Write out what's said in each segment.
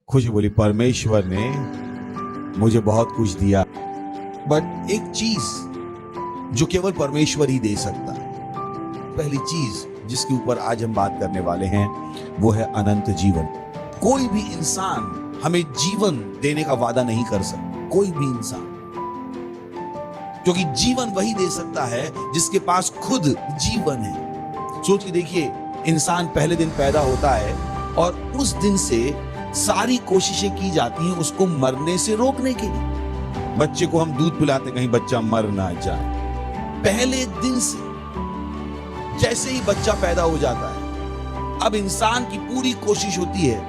खुशी बोली, परमेश्वर ने मुझे बहुत कुछ दिया, बट एक चीज जो केवल परमेश्वर ही दे सकता है, पहली चीज जिसके ऊपर आज हम बात करने वाले हैं वो है अनंत जीवन। कोई भी इंसान हमें जीवन देने का वादा नहीं कर सकता, कोई भी इंसान, क्योंकि जीवन वही दे सकता है जिसके पास खुद जीवन है। सोच के देखिए, इंसान पहले दिन पैदा होता है और उस दिन से सारी कोशिशें की जाती हैं उसको मरने से रोकने के लिए। बच्चे को हम दूध पिलाते कहीं बच्चा मर ना जाए। पहले दिन से जैसे ही बच्चा पैदा हो जाता है, अब इंसान की पूरी कोशिश होती है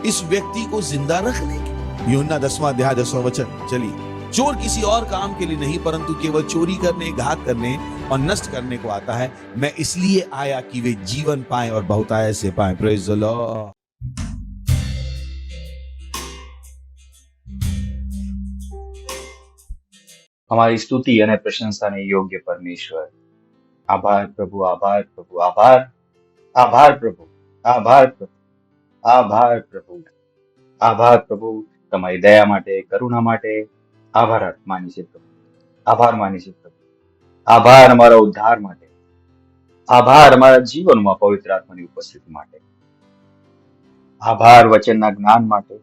इस व्यक्ति को जिंदा रखने की। यूहन्ना 10वां अध्याय 10वां वचन। चलिए, चोर किसी और काम के लिए नहीं परंतु केवल चोरी करने, घात करने और नष्ट करने को आता है। मैं इसलिए आया कि वे जीवन पाएं और बहुतायत से पाएं। Praise the Lord. हमारी स्तुति અને પ્રશંસાને યોગ્ય પરમેશ્વર, આભાર પ્રભુ, આભાર પ્રભુ, આભાર, આભાર પ્રભુ, આભાર પ્રભુ, આભાર પ્રભુ, આભાર પ્રભુ, તમારી દયા માટે, કરુણા માટે આભાર માની છે પ્રભુ, આભાર માની છે પ્રભુ, આભાર અમારા ઉદ્ધાર માટે, આભાર અમારા જીવનમાં પવિત્ર આત્માની ઉપસ્થિતિ માટે, આભાર વચનના જ્ઞાન માટે,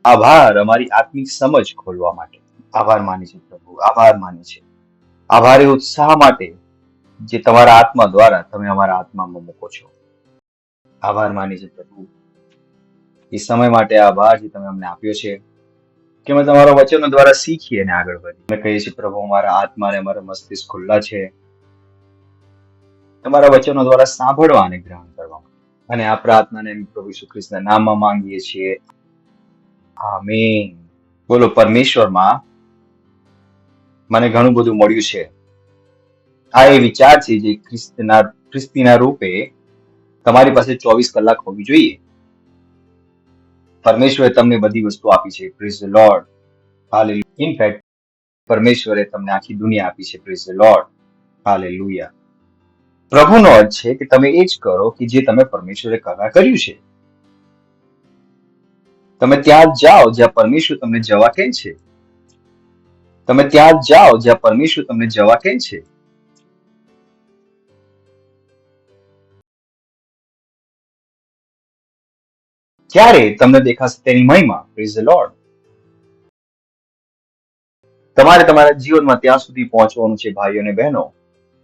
આભાર અમારી આત્મિક સમજ ખોલવા માટે, આભાર માની છે પ્રભુ, આભાર માની છે, આભાર એ ઉત્સાહ માટે જે તમારા આત્મા દ્વારા તમે અમારા આત્મામાં મૂકો છો, આભાર માની છે પ્રભુ, એ સમય માટે આભાર જે તમે અમને આપ્યો છે કે અમે તમારા વચનો દ્વારા શીખીએ અને આગળ વધીએ. અમે કહીએ છીએ પ્રભુ, અમારા આત્મા અને અમારા મસ્તિષ્ક ખુલ્લા છે તમારા વચનો દ્વારા સાંભળવા અને ગ્રહણ કરવા માટે. અને આ પ્રાર્થનાને અમે પ્રભુ ઈસુ ખ્રિસ્તના નામમાં માંગીએ છીએ. આમીન. બોલો, પરમેશ્વરમાં મને ઘણું બધું મળ્યું છે. આ એ વિચાર છે જે ખ્રિસ્તીના રૂપે તમારી પાસે 24 કલાક હોવી જોઈએ. પરમેશ્વરે તમને બધી વસ્તુ આપી છે. Praise the Lord. Hallelujah. In fact પરમેશ્વરે તમને આખી દુનિયા આપી છે. Praise the Lord. હાલેલુયા. પ્રભુનો અર્થ છે કે તમે એ જ કરો કે જે તમે પરમેશ્વરે કર્યું છે. તમે ત્યાં જ જાઓ જ્યાં પરમેશ્વર તમને જવા કહે છે. તમે ત્યાં જ જાઓ જ્યાં પરમેશ્વર તમને જવા કહે છે. ક્યારે તમને દેખાશે તેની મહિમા. Praise the lord. તમારે તમારા જીવનમાં ત્યાં સુધી પહોંચવાનું છે ભાઈઓ અને બહેનો.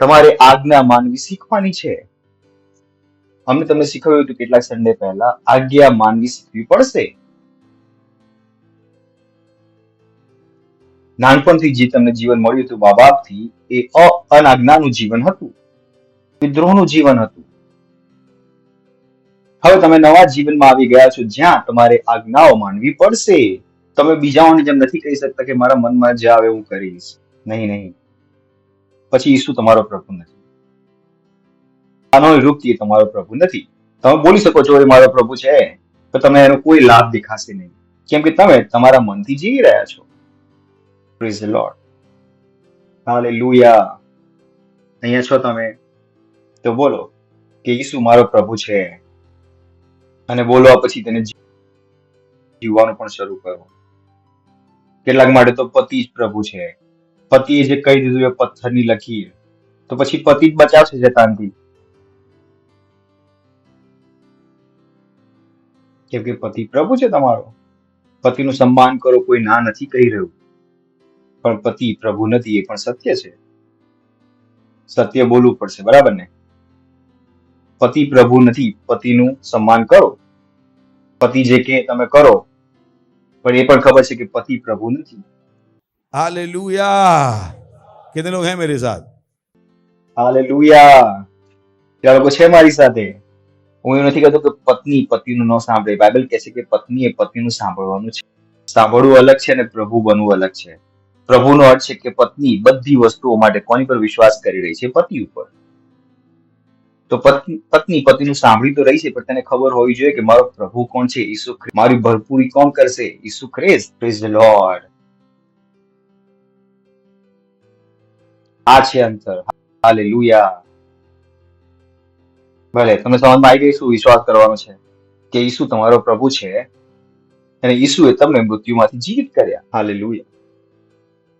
તમારે આજ્ઞા માનવી શીખવાની છે. અમને તમને શીખવ્યું હતું કેટલાક સન્ડે પહેલા, આજ્ઞા માનવી શીખવી પડશે. નાનપણથી જે તમને જીવન મળ્યું હતું મા બાપથી, એ અનાજ્ઞાનું જીવન હતું, વિદ્રોહનું જીવન હતું. હવે તમે નવા જીવનમાં આવી ગયા છો જ્યાં તમારે આજ્ઞાઓ માનવી પડશે. તમે બીજાઓની જેમ નથી કહી શકતા કે મારા મનમાં જે આવે હું કરીશ. નહીં, નહીં. પછી ઈસુ તમારો પ્રભુ નથી. માનવ રૂપથી તમારો પ્રભુ નથી. તમે બોલી શકો છો એ મારો પ્રભુ છે, તો તમને એનો કોઈ લાભ દેખાશે નહીં, કેમ કે તમે તમારા મનથી જીવી રહ્યા છો. Praise the Lord. હાલેલુયા. અહીંયા છો તમે તો બોલો કે ઈસુ મારો પ્રભુ છે, અને બોલવા પછી તેને જીવવાનું પણ શરૂ કરો. કેટલાક માટે તો પતિ જ પ્રભુ છે. પતિએ જે કહી દીધું એ પથ્થરની લકીર, તો પછી પતિ જ બચાવશે શેતાનથી, કેમ કે પતિ પ્રભુ છે તમારો. પતિનું સન્માન કરો, કોઈ ના નથી કહી રહ્યું, પણ પતિ પ્રભુ નથી એ પણ સત્ય છે. સત્ય બોલવું પડશે, બરાબર ને? પતિ પ્રભુ નથી, પતિનું સન્માન કરો. પતિ જે કે તમે કરો, પણ એ પણ ખબર છે કે પતિ પ્રભુ નથી. हालेलुया। कितने लोग हैं मेरे साथ? હાલેલુયા. ત્યાં લોકો છે મારી સાથે. હું એવું નથી કહેતો કે પત્ની પતિનું ન સાંભળે. બાઇબલ કહે છે કે પત્નીએ પતિનું સાંભળવાનું છે. સાંભળવું અલગ છે અને પ્રભુ બનવું અલગ છે. પ્રભુનો અર્થ છે કે પત્ની બધી વસ્તુઓ માટે કોની પર વિશ્વાસ કરી રહી છે? પતિ ઉપર. તો પત્ની પતિનું સાંભળી તો રહી છે, પણ તેને ખબર હોવી જોઈએ કે મારો પ્રભુ કોણ છે. ઈસુ ખ્રિસ્ત. મારી ભરપૂરી કોણ કરશે? ઈસુ ખ્રિસ્ત. Praise the Lord. આ છે અંતર. હાલેલુયા. ભલે તમને સમજમાં આવી ગઈ શું વિશ્વાસ કરવાનો છે કે ઈસુ તમારો પ્રભુ છે, અને ઈસુએ તમને મૃત્યુમાંથી જીવિત કર્યા. Hallelujah,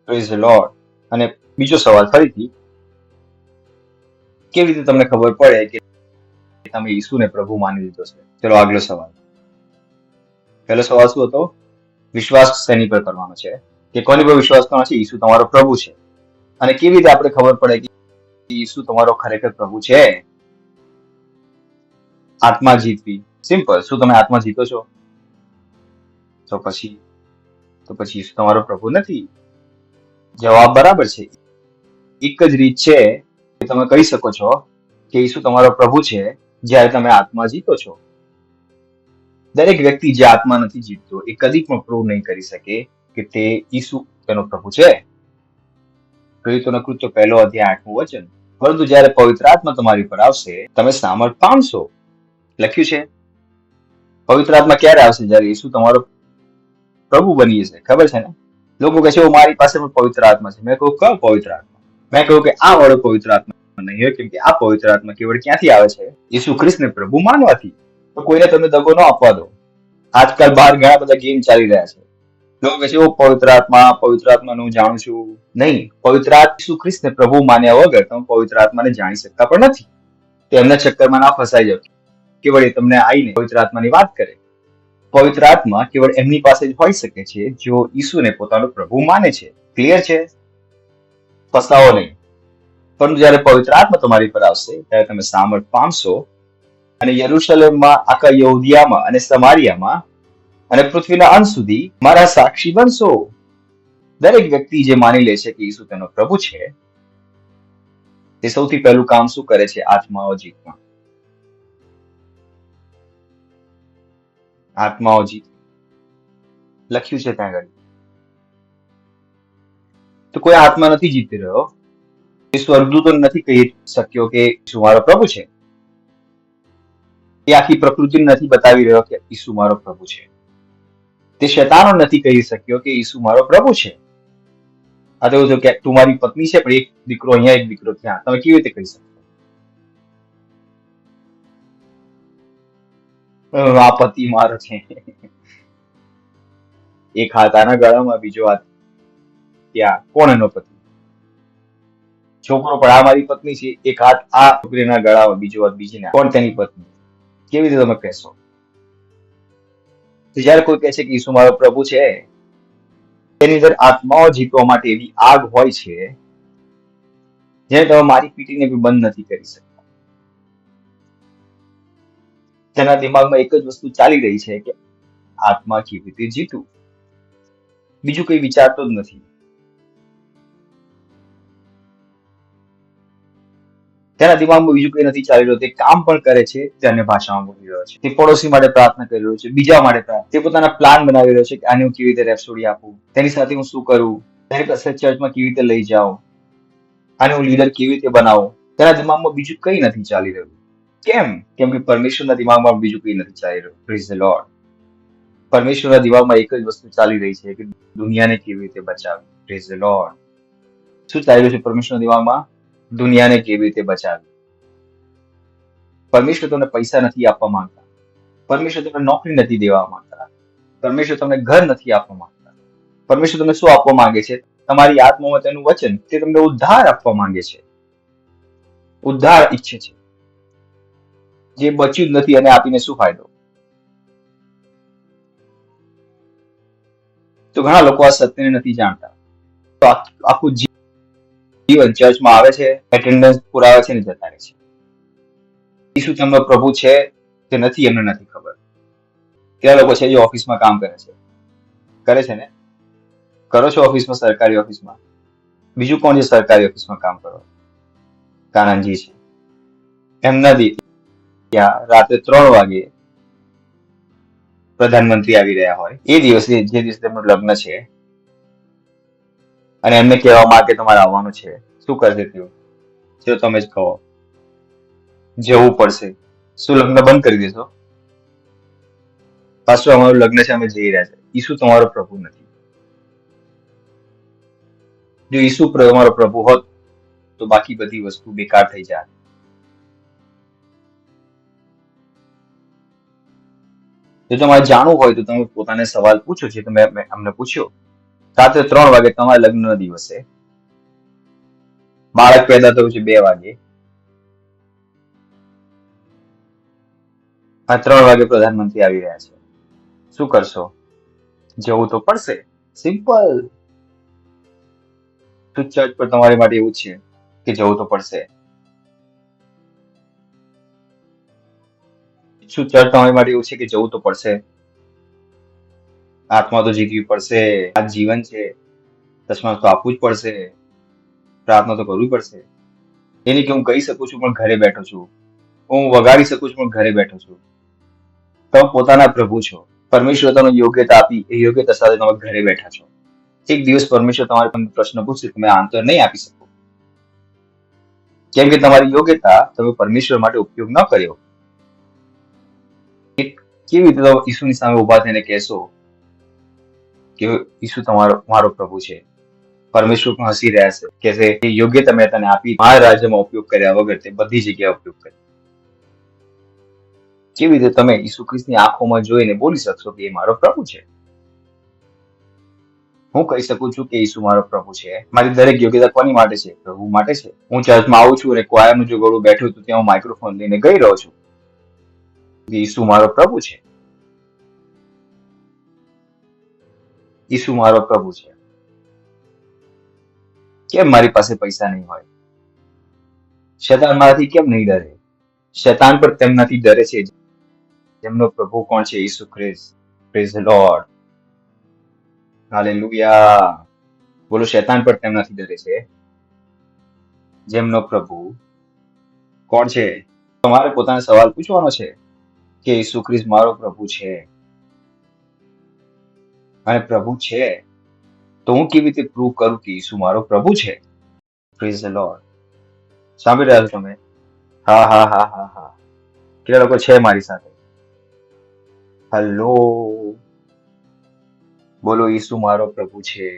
praise the lord. અને બીજો સવાલ ફરીથી, કેવી રીતે તમને ખબર પડે કે તમે ઈસુને પ્રભુ માની લીધો છે? ચલો આગલો સવાલ. પહેલો સવાલ શું હતો? વિશ્વાસ શેની પર કરવાનો છે? કે કોની પર વિશ્વાસ કરવાનો છે? ઈસુ તમારો પ્રભુ છે. અને કેવી રીતે આપણે ખબર પડે કે ઈસુ તમારો ખરેખર પ્રભુ છે? આત્મા જીતવી. સિમ્પલ. શું તમે આત્મા જીતો છો? તો પછી ઈસુ તમારો પ્રભુ નથી. જવાબ બરાબર છે. એક જ રીત છે કે તમે કહી શકો છો કે ઈસુ તમારો પ્રભુ છે જ્યારે તમે આત્મા જીતો છો. દરેક વ્યક્તિ જે આત્મા નથી જીતતો એ કદી પણ પ્રૂવ નહીં કરી શકે કે તે ઈસુ તેનો પ્રભુ છે. પ્રેરિતોના કૃત્યો 1 અધ્યાય 8મું વચન. પરંતુ જ્યારે પવિત્ર આત્મા તમારી પર આવશે તમે સામર્થ પામશો. લખ્યું છે. પવિત્ર આત્મા ક્યારે આવશે? જ્યારે ઈસુ તમારો પ્રભુ બની જશે. ખબર છે ને? લોકો કહે છે મારી પાસે પણ પવિત્ર આત્મા છે. મેં કહ્યું કયો પવિત્ર આત્મા? મેં કહ્યું કે આ વાળો પવિત્ર આત્મા નહીં હોય, કેમ કે આ પવિત્ર આત્મા કેવળ ક્યાંથી આવે છે? ઈસુ ખ્રિસ્તને પ્રભુ માનવાથી. તો કોઈને તમે દગો ન આપવા દો. આજકાલ બહાર ઘણા બધા ગેમ ચાલી રહ્યા છે. લોકો કહે છે પવિત્ર આત્માને હું જાણું છું. નહીં, પવિત્ર આત્મા ઈસુ ખ્રિસ્તને પ્રભુ માન્યા વગર તમે પવિત્ર આત્માને જાણી શકતા પણ નથી. તો એમના ચક્કરમાં ના ફસાઈ જાવ. કેવળ એ તમને આવીને પવિત્ર આત્માની વાત કરે. પવિત્ર આત્મા કેવળ એમની પાસે જ હોઈ શકે છે જો ઈસુને પોતાનો પ્રભુ માને છે. ક્લિયર છે? ફસાવો નહીં. પરંતુ જ્યારે પવિત્ર આત્મા તમારી પર આવશે ત્યારે તમે સામર્થ પામશો અને યરુશલેમમાં, આખા યહૂદિયામાં અને સમારિયામાં અને પૃથ્વીના અંત સુધી મારા સાક્ષી બનશો. દરેક વ્યક્તિ જે માની લે છે કે ઈસુ તેનો પ્રભુ છે તે સૌથી પહેલું કામ શું કરે છે? આત્માઓ જીતવા. આત્માઓ જીત લખ્યું છે ત્યાં આગળ. તો કોઈ આત્મા નથી જીતી રહ્યો. એ સ્વર્ગદૂતો નથી કહી શક્યો કે ઈસુ મારો પ્રભુ છે. એ આખી પ્રકૃતિ નથી બતાવી રહ્યો કે ઈસુ મારો પ્રભુ છે. તે શૈતાનો નથી કહી શક્યો કે ઈસુ મારો પ્રભુ છે. આ તો એવું કે તું મારી પત્ની છે પણ એક દીકરો અહીંયા, એક દીકરો ત્યાં. તમે કેવી રીતે કહી શકો? આ પતિ મારો છે. એક હાથ આના ગળામાં, બીજો હાથ ત્યાં. કોણ એનો પતિ? છોકરો પણ આ મારી પત્ની છે. એક હાથ આ છોકરીના ગળામાં, બીજો હાથ બીજીના. કોણ તેની પત્ની? કેવી રીતે તમે કહેશો? જયારે કોઈ કહે છે કે ઈસુ મારો પ્રભુ છે, તેની અંદર આત્માઓ જીતવા માટે એવી આગ હોય છે જેને તમે મારી પીટીને બી બંધ નથી કરી શકતા. તેના દિમાગમાં એક જ વસ્તુ ચાલી રહી છે કે આત્મા કેવી રીતે જીતવું. બીજું કઈ વિચારતો જ નથી. તેના દિમાગમાં બીજું કઈ નથી ચાલી રહ્યું. તે કામ પણ કરે છે, તે અન્ય ભાષામાં બોલી રહ્યો છે, તે પડોશી માટે પ્રાર્થના કરી રહ્યો છે, બીજા માટે તે પોતાના પ્લાન બનાવી રહ્યો છે કે આને હું કેવી રીતે રેપ્સોડી આપું, તેની સાથે હું શું કરું, તેની પાસે ચર્ચમાં કેવી રીતે લઈ જાઉં, આને હું લીડર કેવી રીતે બનાવું. તેના દિમાગમાં બીજું કઈ નથી ચાલી રહ્યું. કેમ? કેમ કે પરમેશ્વરના દિમાગમાં બીજું કઈ નથી ચાલી રહ્યું. Praise the Lord. પરમેશ્વરના દિમાગમાં એક જ વસ્તુ ચાલી રહી છે કે દુનિયાને કેવી રીતે બચાવવી. Praise the lord. શું ચાલી રહ્યું છે પરમેશ્વરના દિમાગમાં? દુનિયાને કેવી રીતે બચાવવી. પરમેશ્વર તમને પૈસા નથી આપવા માંગતા. પરમેશ્વર તમને નોકરી નથી દેવા માંગતા. પરમેશ્વર તમને ઘર નથી આપવા માંગતા. પરમેશ્વર તમને શું આપવા માંગે છે? તમારી આત્મામાં તેનું વચન. તે તમને ઉદ્ધાર આપવા માંગે છે. ઉદ્ધાર ઈચ્છે છે. જે બચ્યું જ નથી અને આપીને શું ફાયદો? તો ઘણા લોકો આ સત્યને નથી જાણતા. તો આખું જીવન ચર્ચમાં આવે છે, એટેન્ડન્સ પુરાવે છે ને જતા રહે છે. ઈસુ તેમનો પ્રભુ છે કે નથી એમને નથી ખબર. કેટલા લોકો છે જે ઓફિસમાં કામ કરે છે ને? કરો છો ઓફિસમાં, સરકારી ઓફિસમાં? બીજું કોણ છે સરકારી ઓફિસમાં કામ કરો? કાનનજી છે. એમના ત્યાં રાત્રે 3 વાગે પ્રધાનમંત્રી આવી રહ્યા હોય, એ દિવસે જે દિવસે તેમનું લગ્ન છે અને એમને કહેવામાં આવે કે તમારે આવવાનું છે, શું કરશે તેઓ? જો તમે જ કહો. જવું પડશે. શું લગ્ન બંધ કરી દેશો? પાછું અમારું લગ્ન છે, અમે જઈ રહ્યા છે. ઈસુ તમારો પ્રભુ નથી. જો ઈસુ તમારો પ્રભુ હોત તો બાકી બધી વસ્તુ બેકાર થઈ જાય. જો તમારે જાણવું હોય તો તમે પોતાને સવાલ પૂછો, જે તમે અમને પૂછ્યો. રાત્રે 3 વાગે તમારા લગ્નના દિવસે બાળક પેદા થયું છે 2 વાગે, આ 3 વાગે પ્રધાનમંત્રી આવી રહ્યા છે, શું કરશો? જવું તો પડશે. સિમ્પલ. તો ચર્ચ પર તમારી માટે એવું છે કે જવું તો પડશે. શું ચર્ચ તમારી માટે એવું છે કે જવું તો પડશે? આત્મા તો જીતવી પડશે, આ જીવન છે, દસમા તો આપવું જ પડશે, પ્રાર્થના તો કરવી પડશે. એની કે હું કહી શકું છું પણ ઘરે બેઠો છું, હું વગાડી શકું છું પણ ઘરે બેઠો છું. તમે પોતાના પ્રભુ છો. પરમેશ્વર તમને યોગ્યતા આપી, એ યોગ્યતા સાથે તમે ઘરે બેઠા છો. એક દિવસ પરમેશ્વર તમારે તમને પ્રશ્ન પૂછશે, તમે આન્સર નહીં આપી શકો, કેમ કે તમારી યોગ્યતા તમે પરમેશ્વર માટે ઉપયોગ ન કર્યો. કેવી રીતે તમે ઈસુની સામે ઉભા થઈને કહેશો કે ઈસુ મારો પ્રભુ છે? પરમેશ્વર પણ હસી રહ્યા છે, કહેશે કે યોગ્યતા મેં તને આપી, મારા રાજ્યમાં ઉપયોગ કર્યા વગર તે બધી જગ્યાએ ઉપયોગ કર્યો. કેવી રીતે તમે ઈસુ ખ્રિસ્તની આંખોમાં જોઈને બોલી શકશો કે એ મારો પ્રભુ છે? હું કહી શકું છું કે ઈસુ મારો પ્રભુ છે. મારી દરેક યોગ્યતા કોની માટે છે? પ્રભુ માટે છે. હું ચર્ચમાં આવું છું અને ક્વાયરનું જો ગળું બેઠું તો ત્યાં હું માઇક્રોફોન લઈને ગઈ રહ્યો છું. ઈસુ મારો પ્રભુ છે. ઈસુ મારો પ્રભુ છે. કેમ મારી પાસે પૈસા નહીં હોય? શેતાન મારાથી કેમ નહીં ડરે? શેતાન પણ તેમનાથી ડરે છે જેમનો પ્રભુ કોણ છે? ઈસુ ખ્રિસ્ત. Praise the Lord. હાલેલુયા. બોલો, શેતાન પણ તેમનાથી ડરે છે જેમનો પ્રભુ કોણ છે? તમારે પોતાને સવાલ પૂછવાનો છે કે ઈસુ ખ્રિસ્ત મારો પ્રભુ છે, અને પ્રભુ છે તો હું કેવી રીતે પ્રૂવ કરું કે ઈસુ મારો પ્રભુ છે? Praise the lord. સાંભળી રહ્યા છો તમે? હા હા હા હા હા. કેટલા લોકો છે મારી સાથે? હલો. બોલો, ઈસુ મારો પ્રભુ છે.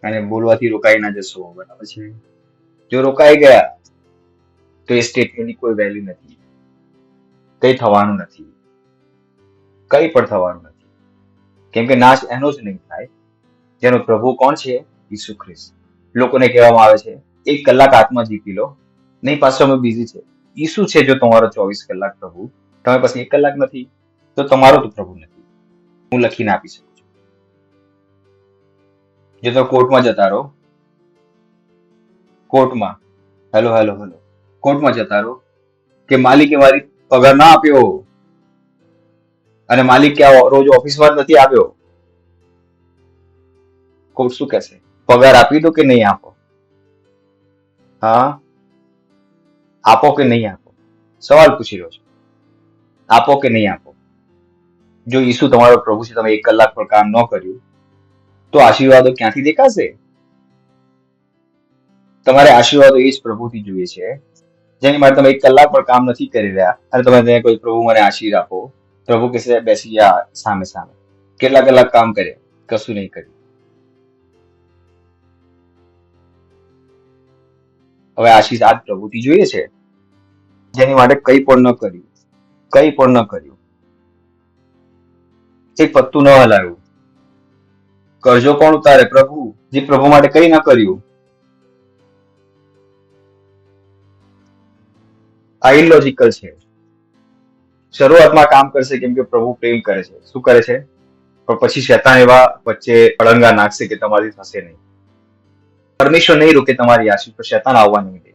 અને બોલવાથી રોકાઈ ના જશો, બરાબર છે? જો રોકાઈ ગયા તો એ સ્ટેટમેન્ટની કોઈ વેલ્યુ નથી, કઈ થવાનું નથી, કઈ પણ થવાનું નથી, કેમ કે નાશ એનો જ નહીં થાય જેનો પ્રભુ કોણ છે? ઈસુ ખ્રિસ્ત. લોકોને કહેવામાં આવે છે 1 કલાક આત્મા જીતી લો. નહીં પાછો અમે બિઝી છે. ઈસુ છે જો તમારો 24 કલાક પ્રભુ, તમે પછી 1 કલાક નથી, તો તમારો તો પ્રભુ નથી. હું લખીને આપી શકું છું. જો તમે કોર્ટમાં જતા રહો, કોર્ટમાં હેલો હેલો હેલો કોર્ટમાં જતા રહો કે માલિકે મારી પગાર ના આપ્યો, અને માલિક કે રોજ ઓફિસમાં નથી આવ્યો, કોર્ટ શું કહેશે? પગાર આપી દો કે નહીં આપો? હા, આપો કે નહીં આપો? સવાલ પૂછી રહ્યો છું. આપો કે નહીં આપો? જો ઈસુ તમારો પ્રભુ છે, તમે 1 કલાક પર કામ ન કર્યું તો આશીર્વાદો ક્યાંથી દેખાશે? તમારે આશીર્વાદો એ જ પ્રભુથી જોઈએ છે જેની માટે તમે 1 કલાક પર કામ નથી કરી રહ્યા, અને તમે તેને કોઈ પ્રભુ મને આશીર્વાદ આપો. પ્રભુ કહેશે બેસી જા સામે સામે. કેટલા કલાક કામ કરે? કશું નહીં કર્યું. હવે આશીષ આજ પ્રભુથી જોઈએ છે જેની માટે કંઈ પણ ન કર્યું, કંઈ પણ ન કર્યું, એક પત્તું ન હલાવ્યું. કરજો કોણ ઉતારે? પ્રભુ. જે પ્રભુ માટે કંઈ ન કર્યું. આ ઇલોજિકલ છે. શરૂઆતમાં કામ કરશે કેમ કે પ્રભુ પ્રેમ કરે છે. શું કરે છે? પણ પછી શેતાન એવા વચ્ચે અડંગા નાખશે કે તમારી થશે નહીં. પરમેશ્વર નહીં રોકે તમારી આશીષ, પર શેતાન આવવા નહીં દે.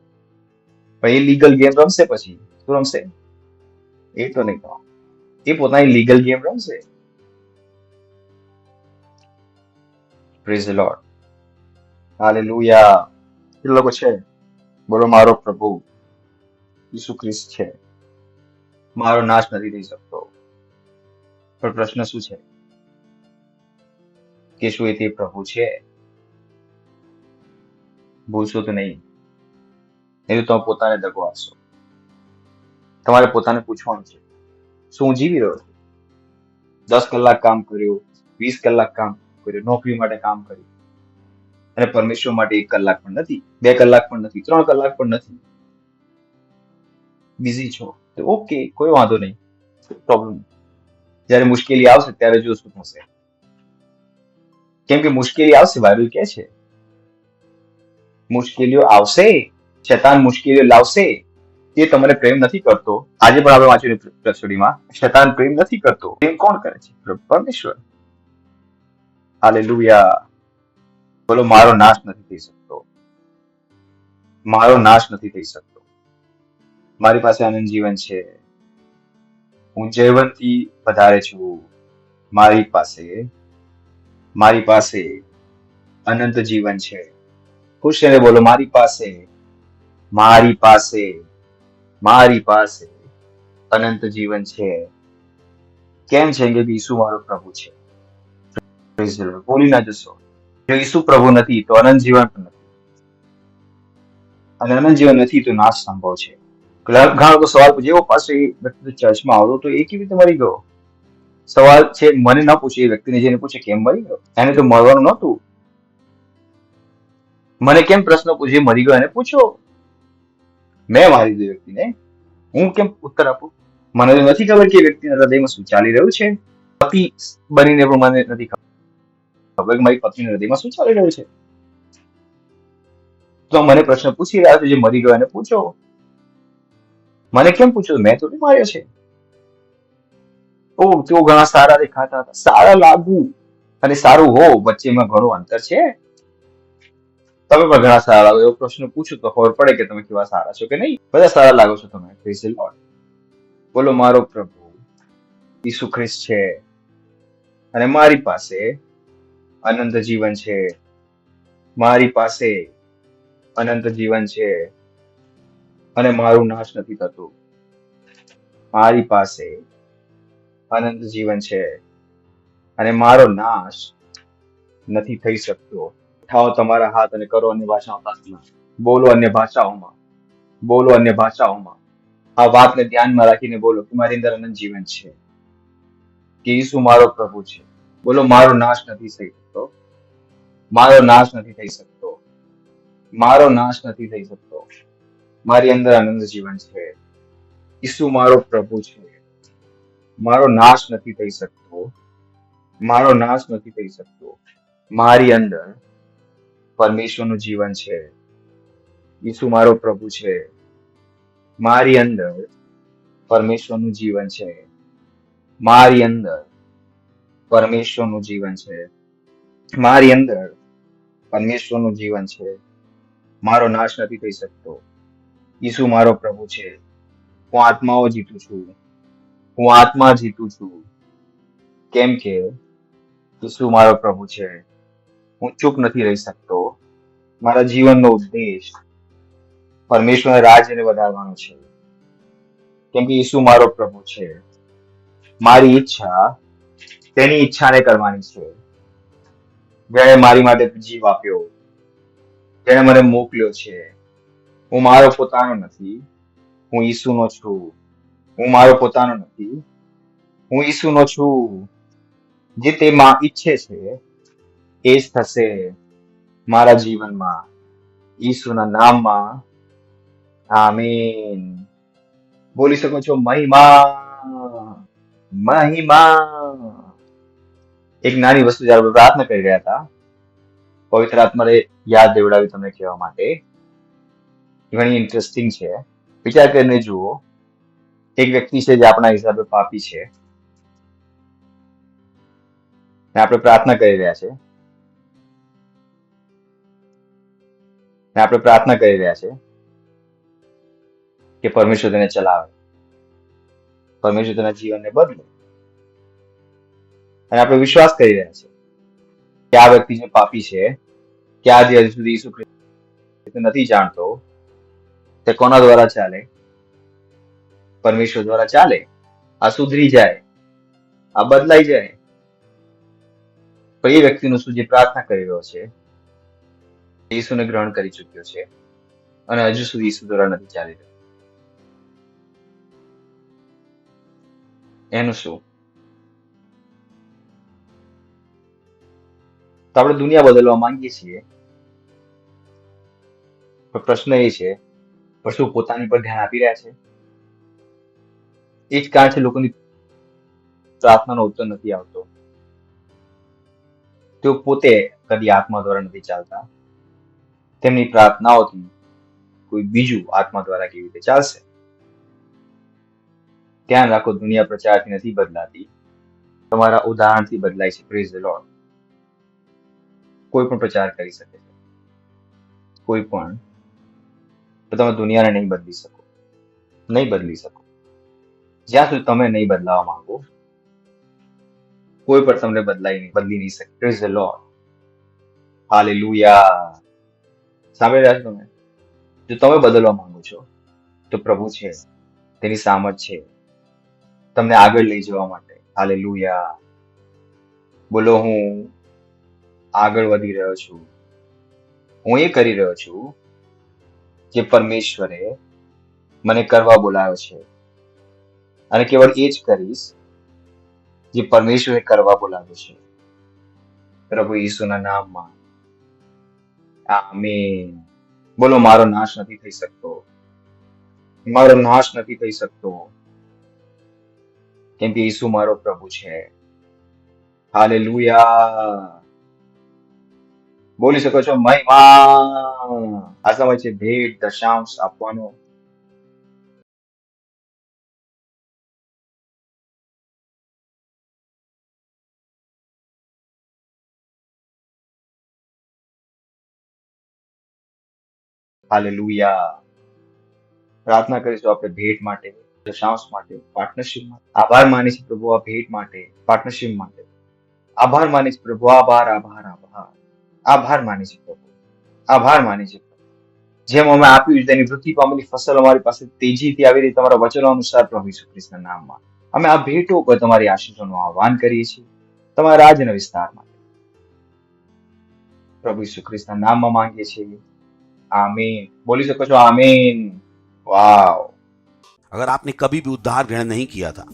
પણ એ લીગલ ગેમ રમશે. પછી શું રમશે? એ તો નહીં કહો. એ પોતાની લીગલ ગેમ રમશે. Praise the Lord. હાલેલુયા. કેટલા લોકો છે? બોલો, મારો પ્રભુ ઈસુ ખ્રિસ્ત છે. મારો નાશ નથી થઈ શકતો. પણ પ્રશ્ન શું છે કે શું એ તે પ્રભુ છે? ભૂલશો તો નહીં, નહીં તો તમે પોતાને દગો આપશો. તમારે પોતાને પૂછવાનું છે, શું હું જીવી રહ્યો છું? 10 કલાક કામ કર્યું, 20 કલાક કામ કર્યું, નોકરી માટે કામ કર્યું, અને પરમેશ્વર માટે 1 કલાક પણ નથી, 2 કલાક પણ નથી, 3 કલાક પણ નથી. બિઝી છો તો ઓકે, કોઈ વાંધો નહીં, પ્રોબ્લેમ. જ્યારે મુશ્કેલી આવશે ત્યારે જો શું થશે. કેમ કે મુશ્કેલી આવશે, બાઇબલ કહે છે મુશ્કેલીઓ આવશે, શૈતાન મુશ્કેલીઓ લાવશે. તે તમને પ્રેમ નથી કરતો. આજે પણ આપણે વાંચ્યું રસોડીમાં, શૈતાન પ્રેમ નથી કરતો. પ્રેમ કોણ કરે છે? પરમેશ્વર. હાલેલુયા. બોલો, મારો નાશ નથી થઈ શકતો. મારો નાશ નથી થઈ શકતો. મારી પાસે આનંદ જીવન છે. હું જયવંતથી વધારે છું. મારી પાસે અનંત જીવન છે. ખુશ થઈને બોલો, મારી પાસે અનંત જીવન છે. કેમ છે? કે ઈસુ મારો પ્રભુ છે. Praise the Lord. ભૂલી ના જશો, જો ઈસુ પ્રભુ નથી તો અનંત જીવન પણ નથી, અને અનંત જીવન નથી તો નાશ સંભવ છે. ઘણા લોકો સવાલ પૂછે, એવો પાસે વ્યક્તિ ચર્ચમાં આવતો તો એ કેવી રીતે મરી ગયો? સવાલ છે, મને ન પૂછે, એ વ્યક્તિને જઈને પૂછે કેમ મરી ગયો. એને તો મરવાનું નહોતું. મને કેમ પ્રશ્ન પૂછે મરી ગયો એને પૂછો. મેં મારી દીધો વ્યક્તિને, હું કેમ ઉત્તર આપું? મને તો નથી ખબર કે વ્યક્તિના હૃદયમાં શું ચાલી રહ્યું છે. પતિ બનીને પણ મને નથી ખબર કે મારી પત્નીના હૃદયમાં શું ચાલી રહ્યું છે. તો મને પ્રશ્ન પૂછી રહ્યા છે, જે મરી ગયો એને પૂછો. મને કેમ પૂછો? મેં થોડી માર્યો છે. તેઓ ઘણા સારા દેખાતા હતા. સારા લાગવું અને સારું હો, વચ્ચેમાં ઘણું અંતર છે. તમે પણ ઘણા સારા લાગો, એવો પ્રશ્ન પૂછો તો ખબર પડે કે તમે કેવા સારા છો કે નહીં. બધા સારા લાગો છો તમે. Praise the lord. બોલો, મારો પ્રભુ ઈસુ ખ્રિસ્ત છે, અને મારી પાસે અનંત જીવન છે. મારી પાસે અનંત જીવન છે, અને મારું નાશ નથી થતું. મારી પાસે અનંત જીવન છે, અને મારો નાશ નથી થઈ શકતો. ઉઠાવો તમારા હાથ અને કરો અન્ય ભાષામાં પ્રાર્થના. બોલો અન્ય ભાષાઓમાં. આ વાતને ધ્યાનમાં રાખીને બોલો કે મારી અંદર અનંત જીવન છે, કે ઈસુ મારો પ્રભુ છે. બોલો, મારો નાશ નથી થઈ શકતો. મારો નાશ નથી થઈ શકતો. મારો નાશ નથી થઈ શકતો. મારી અંદર અનંત જીવન છે. ઈસુ મારો પ્રભુ છે. મારો નાશ નથી થઈ શકતો. મારો નાશ નથી થઈ શકતો. મારી અંદર પરમેશ્વરનું જીવન છે. ઈસુ મારો પ્રભુ છે. મારી અંદર પરમેશ્વરનું જીવન છે. મારી અંદર પરમેશ્વરનું જીવન છે. મારી અંદર પરમેશ્વરનું જીવન છે. મારો નાશ નથી થઈ શકતો. ઈસુ મારો પ્રભુ છે. હું આત્મા જીતું છું. કેમ કે ઈસુ મારો પ્રભુ છે. હું ચૂપ નથી રહી શકતો. મારા જીવનનો ઉદ્દેશ પરમેશ્વરના રાજ્યને વધારવાનો છે. કેમ કે ઈસુ મારો પ્રભુ છે. મારી ઈચ્છા તેની ઈચ્છાને કરવાની છે. જેણે મારી માટે જીવ આપ્યો, જેણે મને મોકલ્યો છે. હું મારો પોતાનો નથી, હું ઈસુનો છું. હું મારો પોતાનો નથી, હું ઈસુનો છું. જે તે માં ઈચ્છે છે એ જ થશે મારા જીવનમાં. ઈસુના નામમાં આમીન. બોલી શકો છો મહિમા. એક નાની વસ્તુ જયારે આપણે પ્રાર્થના કરી રહ્યા હતા, પવિત્ર આત્માને યાદ દેવડાવી તમને કહેવા માટે. ઘણી ઇન્ટરેસ્ટિંગ છે. વિચાર કરીને જુઓ, એક વ્યક્તિ છે જે આપણા હિસાબે પાપી છે, આપણે પ્રાર્થના કરી રહ્યા છે કે પરમેશ્વર તેને ચલાવે, પરમેશ્વર તેના જીવનને બદલે. અને આપણે વિશ્વાસ કરી રહ્યા છે કે આ વ્યક્તિ જે પાપી છે, કે આજે હજુ સુધી ઈસુ ખ્રિસ્ત નથી જાણતો, તે કોના દ્વારા ચાલે? પરમેશ્વર દ્વારા ચાલે. આ સુધરી જાય, આ બદલાઈ જાય. પણ એ વ્યક્તિનું શું, જે પ્રાર્થના કરી રહ્યો છે, ઈસુને ગ્રહણ કરી ચૂક્યો છે, અને હજુ સુધી ઈસુ દ્વારા નથી ચાલી રહ્યો. એનું શું? તો આપણે દુનિયા બદલવા માંગીએ છીએ, પણ પ્રશ્ન એ છે, પણ શું પોતાની પર ધ્યાન આપી રહ્યા છે? એ જ કારણ છે લોકોની પ્રાર્થનાનો ઉત્તર નથી આવતો. તેઓ પોતે કદી આત્મા દ્વારા નથી ચાલતા. તેમની પ્રાર્થનાઓથી કોઈ બીજું આત્મા દ્વારા કેવી રીતે ચાલશે? ધ્યાન રાખો, દુનિયા પ્રચારથી નથી બદલાતી, તમારા ઉદાહરણથી બદલાય છે. Praise the lord. કોઈ પણ પ્રચાર કરી શકે છે, કોઈ પણ, તો તમે દુનિયાને નહીં બદલી શકો, નહીં બદલી શકો. જ્યાં સુધી તમે નહીં બદલાવા માંગો, કોઈ પણ તમને બદલી નહીં શકે. Praise the Lord. હાલેલુયા. સાંભળી રહ્યા છો તમે? જો તમે બદલવા માંગો છો તો પ્રભુ છે, તેની સામર્થ છે તમને આગળ લઈ જવા માટે. હાલેલુયા. બોલો, હું આગળ વધી રહ્યો છું. હું એ કરી રહ્યો છું જે પરમેશ્વરે મને કરવા બોલાવ્યો છે, અને કેવળ એ જ કરીશ જે પરમેશ્વરે કરવા બોલાવ્યો છે. પ્રભુ ઈસુના નામમાં. આમીન. બોલો, મારો નાશ નથી થઈ શકતો, મારો નાશ નથી થઈ શકતો, કેમ કે ઈસુ મારો પ્રભુ છે. હાલેલુયા. બોલી શકો છો, મહિમા. આ સમય છે ભેટ દશાંશ આપવાનો. હાલેલુયા. પ્રાર્થના કરીશું આપણે ભેટ માટે, દશાંશ માટે, પાર્ટનરશિપ માટે. આભાર માની છે પ્રભુ આ ભેટ માટે, પાર્ટનરશિપ માટે. આભાર માની છે પ્રભુ. આભાર, આભાર, આભાર. આભાર માની છે પ્રભુ. આભાર માની છે. જેમ અમે આપ્યું તેની વૃદ્ધિ પામેલી ફસલ અમારી પાસે તેજીથી આવી રહી, તમારા વચનો અનુસાર પ્રભુ ઈસુ ખ્રિસ્તના નામમાં અમે આ ભેટો પર તમારી આશીષોનું આહ્વાન કરીએ છીએ, તમારા રાજ્યના વિસ્તાર માટે. પ્રભુ ઈસુ ખ્રિસ્તના નામમાં માંગીએ છીએ. आमीन. बोली सको છો आमीन. वाव. अगर आपने कभी भी उद्धार ग्रहण नहीं किया था,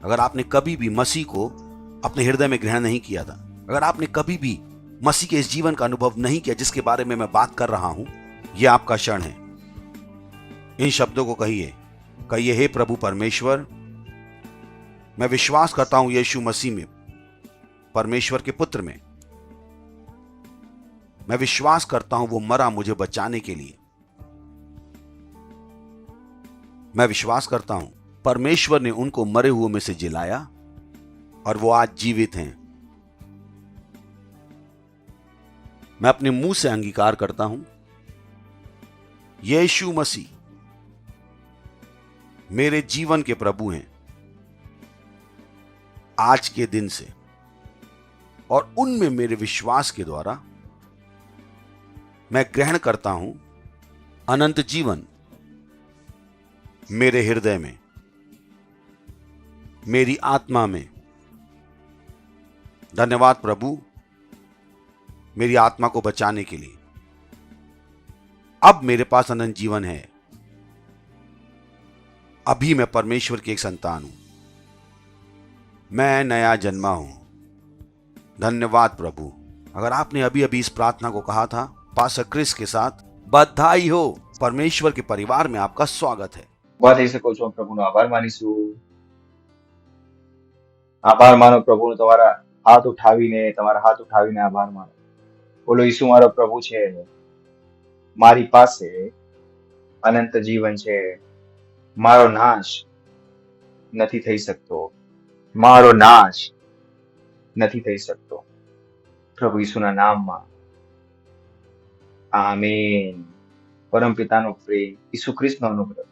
अगर आपने कभी भी मसीह को अपने हृदय में ग्रहण नहीं किया था, अगर आपने कभी भी मसीह के इस जीवन का अनुभव नहीं किया जिसके बारे में मैं बात कर रहा हूं, यह आपका क्षण है. इन शब्दों को कहिए, हे प्रभु परमेश्वर, मैं विश्वास करता हूं यीशु मसीह में, परमेश्वर के पुत्र में. मैं विश्वास करता हूं वो मरा मुझे बचाने के लिए. मैं विश्वास करता हूं परमेश्वर ने उनको मरे हुए में से जिलाया और वो आज जीवित हैं. मैं अपने मुंह से अंगीकार करता हूं यीशु मसीह मेरे जीवन के प्रभु हैं आज के दिन से, और उनमें मेरे विश्वास के द्वारा मैं ग्रहण करता हूं अनंत जीवन मेरे हृदय में, मेरी आत्मा में. धन्यवाद प्रभु मेरी आत्मा को बचाने के लिए. अब मेरे पास अनंत जीवन है. अभी मैं परमेश्वर की एक संतान हूं. मैं नया जन्मा हूं. धन्यवाद प्रभु. अगर आपने अभी अभी इस प्रार्थना को कहा था पास्टर क्रिस के साथ, बधाई हो. परमेश्वर के परिवार में आपका स्वागत है. ઉભા થઈ શકો છો. પ્રભુનો આભાર માનીશું. આભાર માનો પ્રભુનો. તમારા હાથ ઉઠાવીને આભાર માનો. બોલો, ઈસુ મારો પ્રભુ છે, મારી પાસે અનંત જીવન છે, મારો નાશ નથી થઈ શકતો, મારો નાશ નથી થઈ શકતો. પ્રભુ ઈસુના નામમાં. આમીન. પરમ પિતાનો પ્રેમ, ઈસુ ખ્રિસ્તનો અનુગ્રહ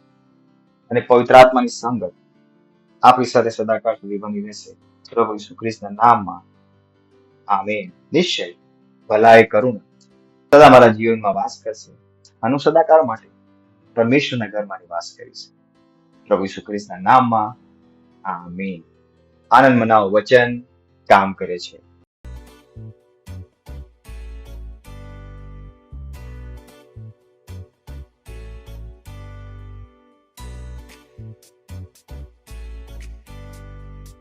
અને પવિત્ર આત્માની સંગત આપણી સાથે સદાકાળ સુધી બની રહેશે. પ્રભુ ઈસુ ખ્રિસ્તના નામમાં. આમીન. નિશ્ચય ભલાઈ કરુણા સદા મારા જીવનમાં વાસ કરશે. આનું સદાકાળ માટે પરમેશ્વરના ઘરમાં નિવાસ કરીશ. પ્રભુ ઈસુ ખ્રિસ્તના નામમાં. આમીન. આનંદ મનાવો. વચન કામ કરે છે.